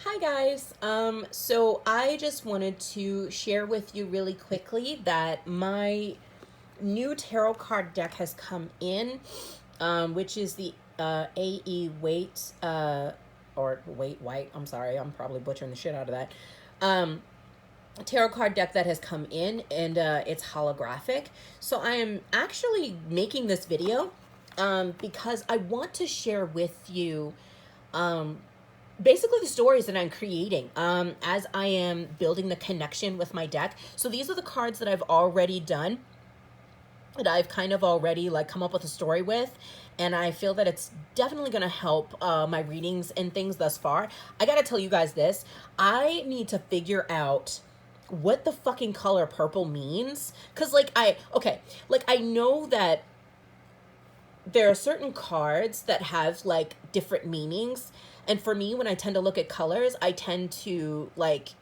Hi guys. So I just wanted to share with you really quickly that my new tarot card deck has come in, which is the AE Wait or Wait White. I'm sorry, I'm probably butchering the shit out of that. Um, Tarot card deck that has come in, and it's holographic. So I am actually making this video because I want to share with you um, basically the stories that I'm creating as I am building the connection with my deck. So these are the cards that I've already done, that I've kind of already like come up with a story with, and I feel that it's definitely going to help my readings and things thus far. I gotta tell you guys this, I need to figure out what the fucking color purple means, because I know that there are certain cards that have like different meanings, and for me, when I tend to look at colors, I tend to like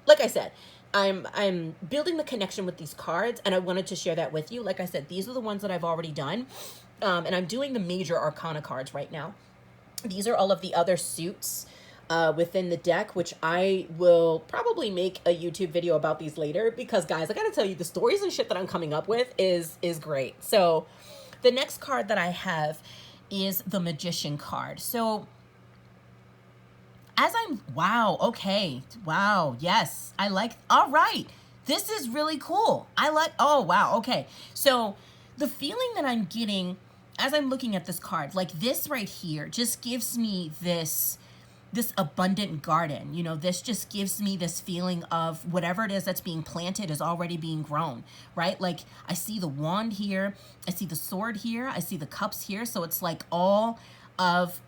I said, I'm building the connection with these cards, and I wanted to share that with you. Like I said, these are the ones that I've already done, and I'm doing the major arcana cards right now. These are all of the other suits within the deck, which I will probably make a YouTube video about these later, because guys, I gotta tell you, the stories and shit that I'm coming up with is great. So the next card that I have is the Magician card. So wow, okay, wow, yes, I like, all right, this is really cool. Oh, wow, okay. So the feeling that I'm getting as I'm looking at this card, like this right here, just gives me this abundant garden. You know, this just gives me this feeling of whatever it is that's being planted is already being grown, right? Like I see the wand here, I see the sword here, I see the cups here. So it's like all of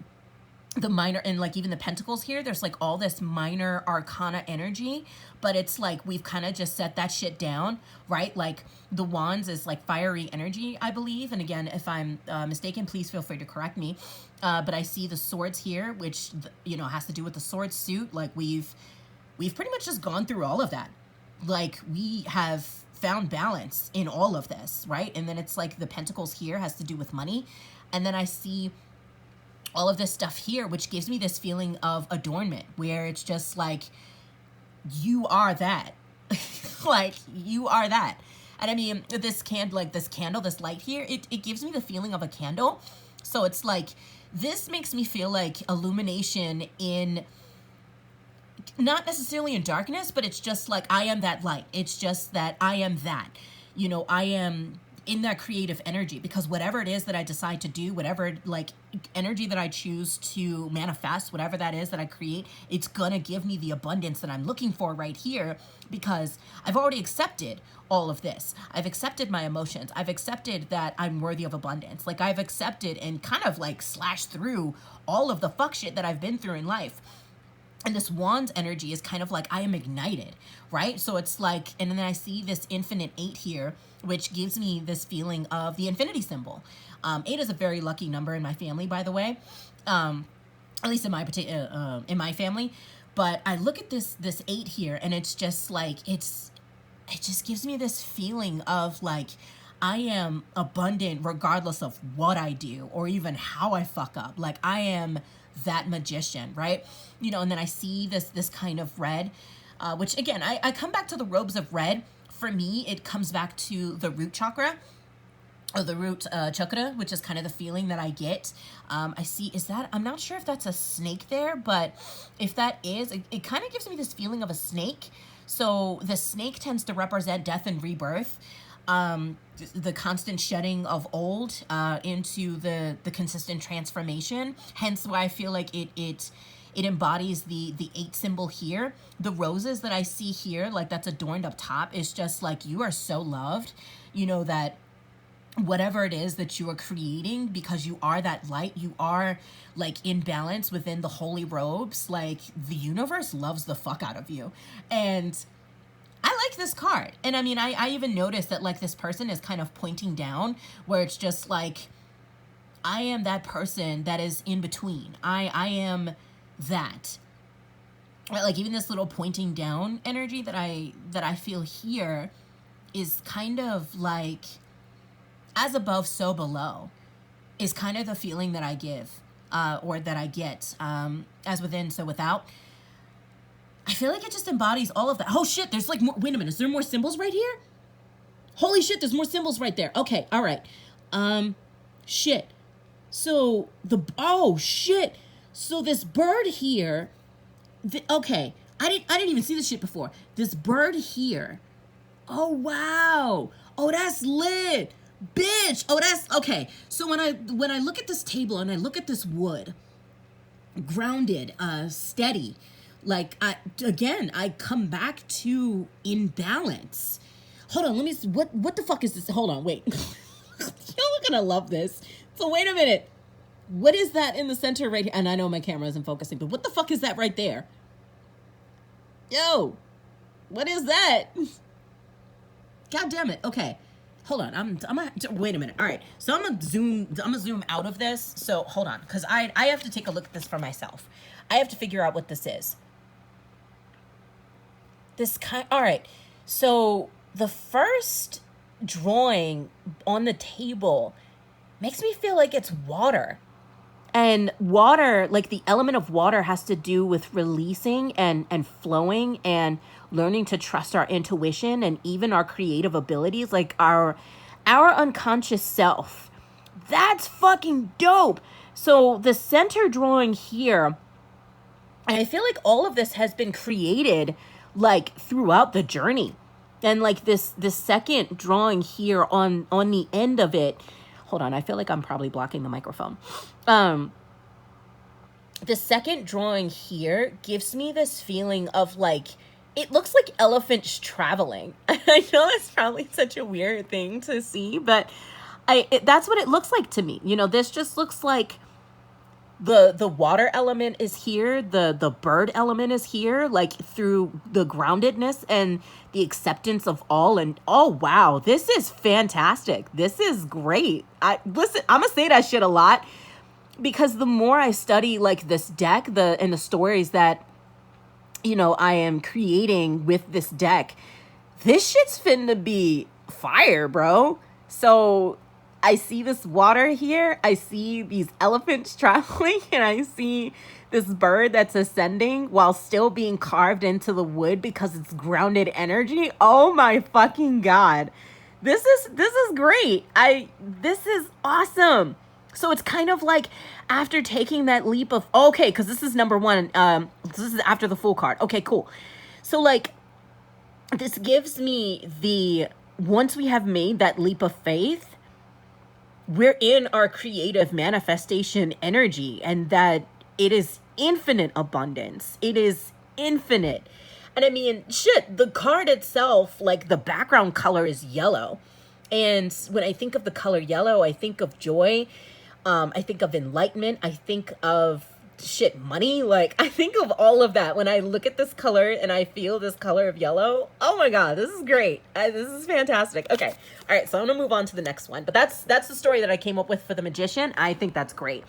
the minor, and like even the pentacles here, there's like all this minor arcana energy, but it's like we've kind of just set that shit down, right? Like the wands is like fiery energy, I believe, and again, if I'm mistaken, please feel free to correct me. But I see the swords here, which, you know, has to do with the sword suit. Like we've pretty much just gone through all of that. Like we have found balance in all of this, right? And then it's like the pentacles here has to do with money, and then I see all of this stuff here, which gives me this feeling of adornment, where it's just like, you are that. Like, you are that. And I mean, this candle, this light here, it gives me the feeling of a candle. So it's like, this makes me feel like illumination in, not necessarily in darkness, but it's just like, I am that light. It's just that I am that. You know, I am in that creative energy, because whatever it is that I decide to do, whatever like energy that I choose to manifest, whatever that is that I create, it's gonna give me the abundance that I'm looking for right here, because I've already accepted all of this. I've accepted my emotions. I've accepted that I'm worthy of abundance. Like I've accepted and kind of like slashed through all of the fuck shit that I've been through in life. And this wand's energy is kind of like I am ignited, right? So it's like, and then I see this infinite 8 here, which gives me this feeling of the infinity symbol. 8 is a very lucky number in my family, by the way, at least in my family. But I look at this 8 here, and it's just like, it just gives me this feeling of like, I am abundant regardless of what I do or even how I fuck up. Like I am that magician, right? You know, and then I see this kind of red, which again, I come back to the robes of red. For me, it comes back to the root chakra, or the root chakra, which is kind of the feeling that I get. I see, I'm not sure if that's a snake there, but if that is, it kind of gives me this feeling of a snake. So the snake tends to represent death and rebirth. The constant shedding of old into the consistent transformation. Hence why I feel like it embodies the 8 symbol here. The roses that I see here, like that's adorned up top, is just like, you are so loved. You know that whatever it is that you are creating, because you are that light, you are like in balance within the holy robes, like the universe loves the fuck out of you. And I like this card. And I mean, I even noticed that like this person is kind of pointing down, where it's just like, I am that person that is in between. I am that. Like even this little pointing down energy that I feel here is kind of like, as above, so below, is kind of the feeling that I give, or that I get, as within, so without. I feel like it just embodies all of that. Oh shit, there's like more, wait a minute, is there more symbols right here? Holy shit, there's more symbols right there. Okay, all right. Shit. So oh shit. So this bird here, okay, I didn't even see this shit before. This bird here. Oh wow. Oh, that's lit. Bitch. Oh, that's okay. So when I look at this table and I look at this wood, grounded, steady, like I come back to in balance. Hold on, let me, what the fuck is this? Hold on, wait. You're gonna love this. So wait a minute. What is that in the center right here? And I know my camera isn't focusing, but what the fuck is that right there? Yo, what is that? God damn it. Okay, hold on. I'm gonna, wait a minute. All right, so I'm gonna zoom out of this. So hold on, because I have to take a look at this for myself. I have to figure out what this is. All right, so the first drawing on the table makes me feel like it's water. And water, like the element of water, has to do with releasing and flowing and learning to trust our intuition and even our creative abilities, like our unconscious self. That's fucking dope. So the center drawing here, I feel like all of this has been created like throughout the journey. And like this second drawing here on the end of it, hold on, I feel like I'm probably blocking the microphone. The second drawing here gives me this feeling of like, it looks like elephants traveling. I know it's probably such a weird thing to see, but that's what it looks like to me. You know, this just looks like the water element is here, the bird element is here, like through the groundedness and the acceptance of all. And oh wow, this is fantastic. This is great. Listen, I'm gonna say that shit a lot because the more I study like this deck, and the stories that, you know, I am creating with this deck, this shit's finna be fire, bro. So I see this water here, I see these elephants traveling, and I see this bird that's ascending while still being carved into the wood because it's grounded energy. Oh my fucking God. This is great. This is awesome. So it's kind of like after taking that leap of, okay, because this is number one, this is after the full card. Okay, cool. So like, this gives me once we have made that leap of faith, we're in our creative manifestation energy, and that it is infinite abundance. It is infinite. And I mean, shit, the card itself, like the background color is yellow. And when I think of the color yellow, I think of joy. I think of enlightenment. I think of money. Like I think of all of that when I look at this color and I feel this color of yellow. Oh my God, this is great. This is fantastic. Okay. All right. So I'm going to move on to the next one, but that's the story that I came up with for the magician. I think that's great.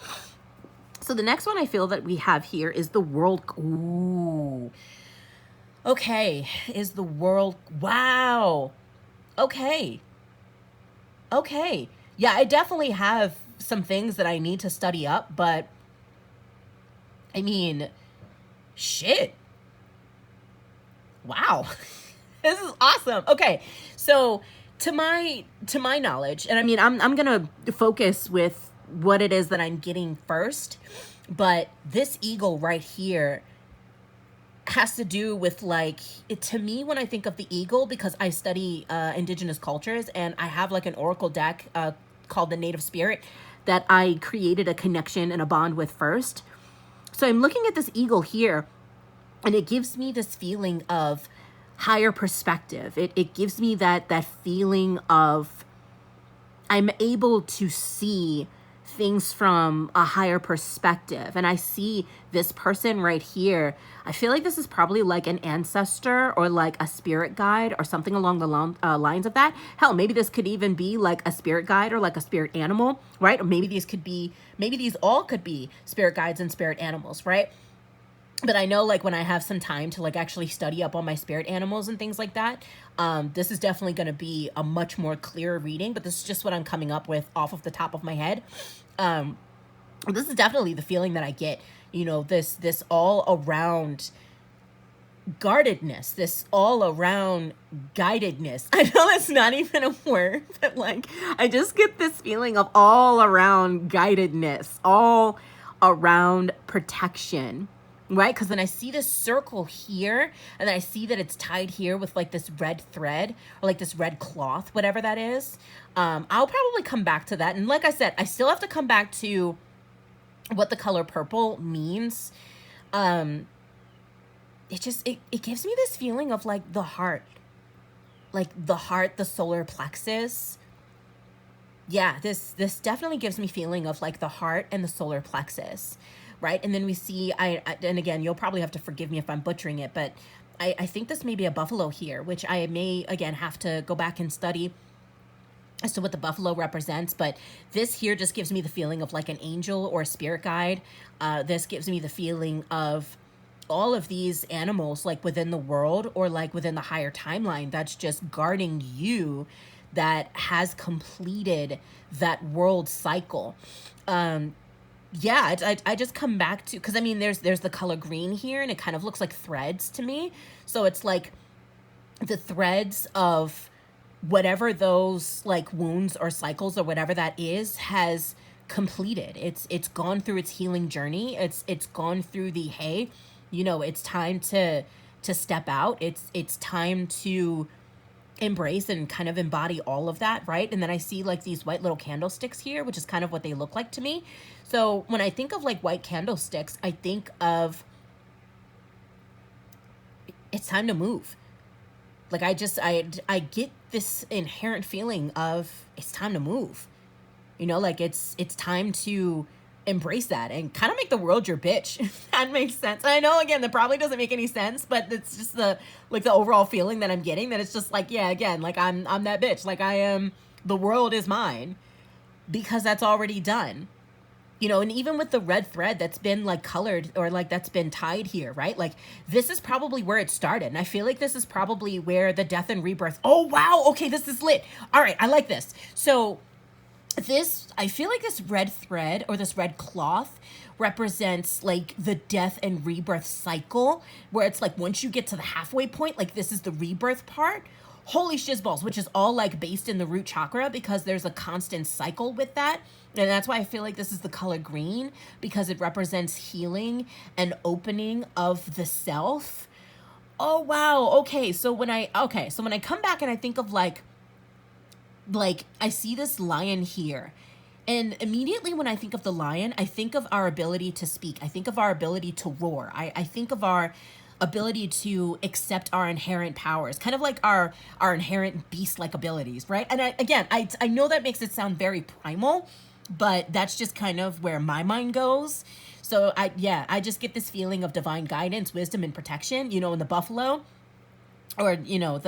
So the next one I feel that we have here is the world. Ooh. Okay. Is the world. Wow. Okay. Okay. Yeah, I definitely have some things that I need to study up, but I mean, shit. Wow. This is awesome. Okay. So to my knowledge, and I mean, I'm going to focus with what it is that I'm getting first, but this eagle right here has to do with like, to me, when I think of the eagle, because I study indigenous cultures and I have like an oracle deck called the Native Spirit that I created a connection and a bond with first. So I'm looking at this eagle here, and it gives me this feeling of higher perspective. It gives me that feeling of I'm able to see things from a higher perspective. And I see this person right here. I feel like this is probably like an ancestor or like a spirit guide or something along the lines of that. Hell, maybe this could even be like a spirit guide or like a spirit animal, right? Or maybe these all could be spirit guides and spirit animals, right? But I know like when I have some time to like actually study up on my spirit animals and things like that, this is definitely going to be a much more clear reading, but this is just what I'm coming up with off of the top of my head. This is definitely the feeling that I get, you know, this all around guardedness, this all around guidedness. I know that's not even a word, but like I just get this feeling of all around guidedness, all around protection, right? Because then I see this circle here, and then I see that it's tied here with like this red thread or like this red cloth, whatever that is. I'll probably come back to that. And like I said, I still have to come back to what the color purple means. It gives me this feeling of like the heart, the solar plexus. Yeah, this definitely gives me feeling of like the heart and the solar plexus, right? And then we see, and again, you'll probably have to forgive me if I'm butchering it, but I think this may be a buffalo here, which I may, again, have to go back and study as to what the buffalo represents. But this here just gives me the feeling of like an angel or a spirit guide. This gives me the feeling of all of these animals like within the world or like within the higher timeline that's just guarding you, that has completed that world cycle. Yeah, I just come back to, because I mean there's the color green here and it kind of looks like threads to me. So it's like the threads of whatever those like wounds or cycles or whatever that is has completed. It's gone through its healing journey. It's gone through the, hey, you know, it's time to step out. It's time to embrace and kind of embody all of that, right? And then I see like these white little candlesticks here, which is kind of what they look like to me. So when I think of like white candlesticks, I think of it's time to move. Like I get this inherent feeling of it's time to move. You know, like it's time to embrace that and kind of make the world your bitch, if that makes sense. And I know, again, that probably doesn't make any sense, but it's just the overall feeling that I'm getting, that it's just like, yeah, again, like I'm that bitch. Like I am, the world is mine, because that's already done. You know, and even with the red thread that's been like colored or like that's been tied here, right? Like this is probably where it started. And I feel like this is probably where the death and rebirth. Oh, wow. Okay, this is lit. All right, I like this. So this, I feel like this red thread or this red cloth represents like the death and rebirth cycle, where it's like once you get to the halfway point, like this is the rebirth part. Holy shizballs, which is all like based in the root chakra, because there's a constant cycle with that. And that's why I feel like this is the color green, because it represents healing and opening of the self. Oh, wow. Okay. So when I come back and I think of like I see this lion here, and immediately when I think of the lion, I think of our ability to speak. I think of our ability to roar. I think of our ability to accept our inherent powers, kind of like our inherent beast-like abilities, right? And I know that makes it sound very primal, but that's just kind of where my mind goes. So I just get this feeling of divine guidance, wisdom, and protection, you know, in the buffalo. Or, you know,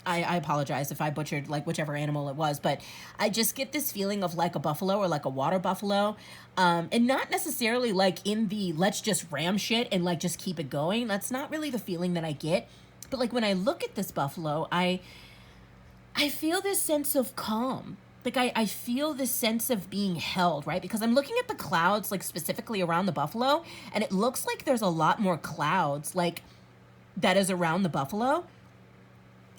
I apologize if I butchered like whichever animal it was, but I just get this feeling of like a buffalo or like a water buffalo, and not necessarily like in the let's just ram shit and like just keep it going. That's not really the feeling that I get. But like when I look at this buffalo, I feel this sense of calm. Like I feel this sense of being held, right? Because I'm looking at the clouds like specifically around the buffalo, and it looks like there's a lot more clouds like that is around the buffalo.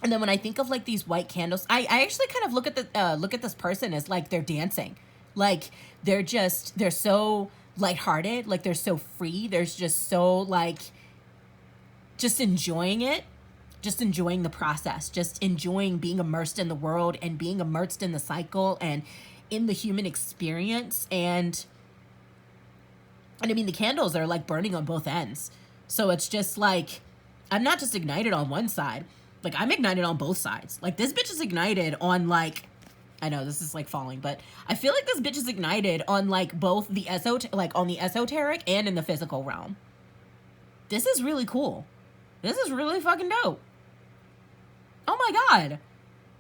And then when I think of like these white candles, I actually kind of look at this person as like they're dancing. Like they're so lighthearted, like they're so free. There's just so like just enjoying it, just enjoying the process, just enjoying being immersed in the world and being immersed in the cycle and in the human experience. And I mean, the candles are like burning on both ends. So it's just like, I'm not just ignited on one side. Like, I'm ignited on both sides. Like, this bitch is ignited on, like, I know this is, like, falling, but I feel like this bitch is ignited on, like, both the on the esoteric and in the physical realm. This is really cool. This is really fucking dope. Oh, my God.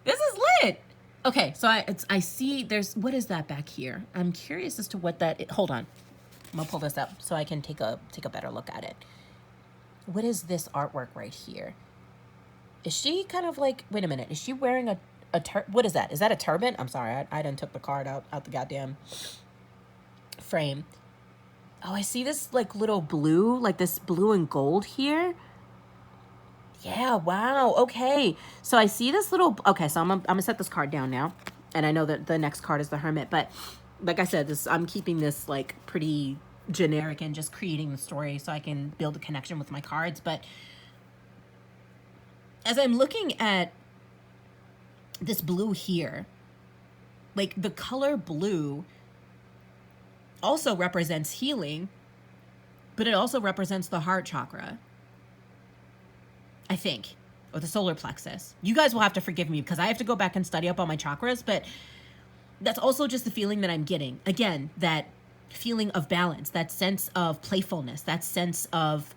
This is lit. Okay, so I see there's, what is that back here? I'm curious as to what that is. Hold on. I'm gonna pull this up so I can take a better look at it. What is this artwork right here? Is she kind of like, wait a minute, is she wearing a what is that? Is that a turban? I'm sorry, I done took the card out the goddamn frame. Oh, I see this like little blue, like this blue and gold here. Yeah, wow. Okay. So I see this little, okay, so I'm gonna set this card down now. And I know that the next card is the Hermit, but like I said, I'm keeping this like pretty generic and just creating the story so I can build a connection with my cards. But as I'm looking at this blue here, like the color blue also represents healing, but it also represents the heart chakra, I think, or the solar plexus. You guys will have to forgive me because I have to go back and study up on my chakras, but that's also just the feeling that I'm getting. Again, that feeling of balance, that sense of playfulness, that sense of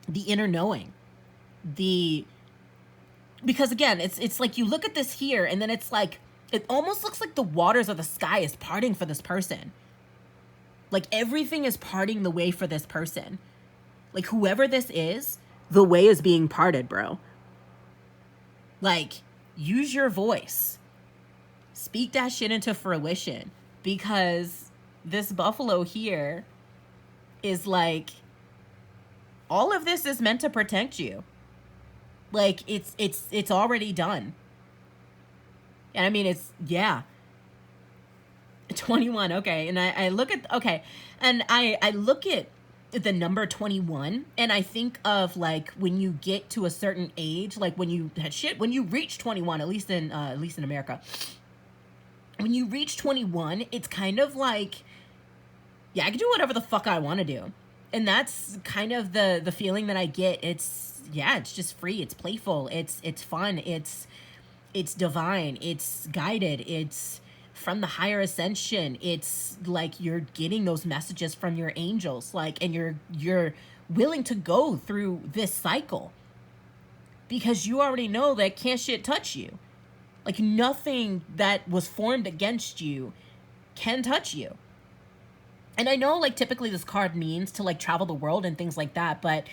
the inner knowing. Because again, it's like you look at this here and then it's like, it almost looks like the waters of the sky is parting for this person. Like everything is parting the way for this person. Like whoever this is, the way is being parted, bro. Like, use your voice. Speak that shit into fruition. Because this buffalo here is like, all of this is meant to protect you. Like, it's already done. And I mean, it's, yeah. 21, okay. And I look at, okay. And I look at the number 21 and I think of like when you get to a certain age, like when you reach 21, at least in America, when you reach 21, it's kind of like, yeah, I can do whatever the fuck I want to do. And that's kind of the feeling that I get. It's, yeah, it's just free. It's playful. It's fun. It's divine. It's guided. It's from the higher ascension. It's like you're getting those messages from your angels, like, and you're willing to go through this cycle because you already know that can't shit touch you. Like nothing that was formed against you can touch you. And I know like typically this card means to like travel the world and things like that, but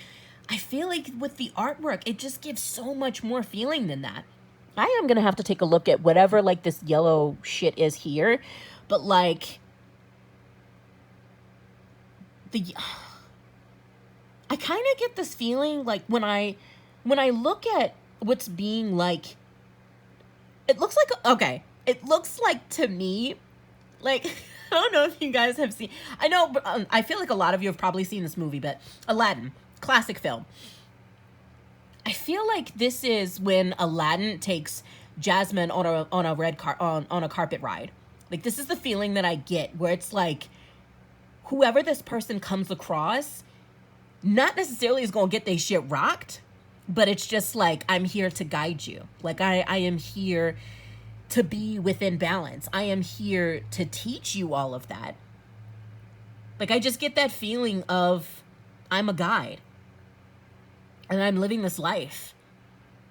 I feel like with the artwork, it just gives so much more feeling than that. I am going to have to take a look at whatever like this yellow shit is here. But like I kind of get this feeling like when I look at what's being like, it looks like, okay, it looks like to me, like, I don't know if you guys have seen, I know, I feel like a lot of you have probably seen this movie, but Aladdin, classic film. I feel like this is when Aladdin takes Jasmine on a carpet ride. Like this is the feeling that I get where it's like whoever this person comes across, not necessarily is gonna get their shit rocked, but it's just like I'm here to guide you. Like I am here to be within balance. I am here to teach you all of that. Like I just get that feeling of I'm a guide. And I'm living this life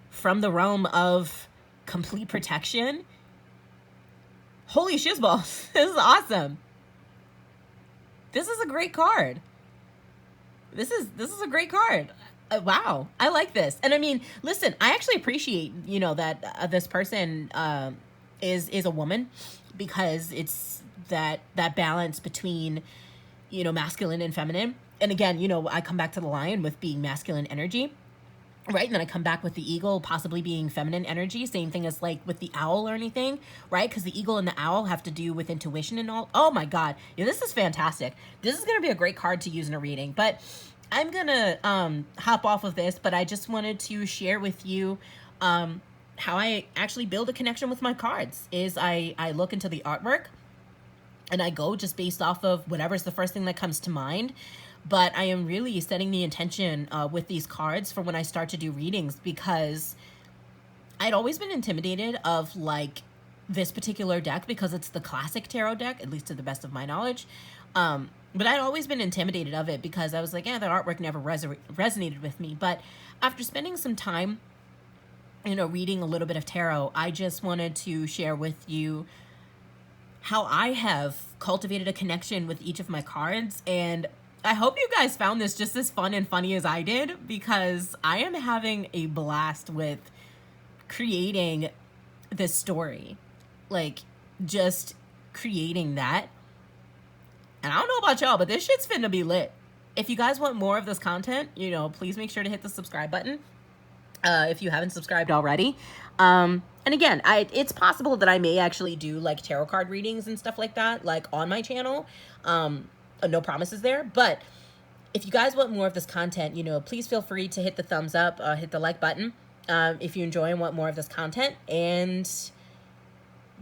from the realm of complete protection. Holy shizballs. This is awesome. This is a great card. This is a great card. Wow. I like this. And I mean, listen, I actually appreciate, you know, that this person is a woman because it's that balance between, you know, masculine and feminine. And again, you know, I come back to the lion with being masculine energy, right? And then I come back with the eagle possibly being feminine energy. Same thing as like with the owl or anything, right? Because the eagle and the owl have to do with intuition and all. Oh my God. Yeah, this is fantastic. This is going to be a great card to use in a reading. But I'm going to hop off of this, but I just wanted to share with you how I actually build a connection with my cards is I look into the artwork and I go just based off of whatever's the first thing that comes to mind. But I am really setting the intention with these cards for when I start to do readings because I'd always been intimidated of like this particular deck because it's the classic tarot deck, at least to the best of my knowledge. But I'd always been intimidated of it because I was like, yeah, the artwork never resonated with me. But after spending some time, you know, reading a little bit of tarot, I just wanted to share with you how I have cultivated a connection with each of my cards. And I hope you guys found this just as fun and funny as I did because I am having a blast with creating this story. Like, just creating that. And I don't know about y'all, but this shit's finna be lit. If you guys want more of this content, you know, please make sure to hit the subscribe button. if you haven't subscribed already. And again, it's possible that I may actually do like tarot card readings and stuff like that, like on my channel. No promises there, but if you guys want more of this content, you know, please feel free to hit the thumbs up, hit the like button, if you enjoy and want more of this content. And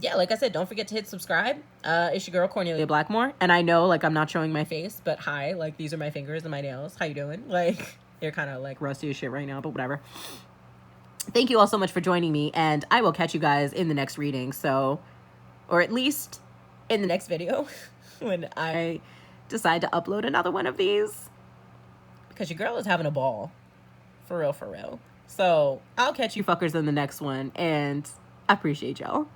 yeah, like I said, don't forget to hit subscribe. It's your girl, Cornelia Blackmore. And I know, like, I'm not showing my face, but hi, like, these are my fingers and my nails. How you doing? Like, you're kind of, like, rusty as shit right now, but whatever. Thank you all so much for joining me, and I will catch you guys in the next reading, so, or at least in the next video when I decide to upload another one of these, because your girl is having a ball. For real, for real. So, I'll catch you fuckers in the next one, and I appreciate y'all.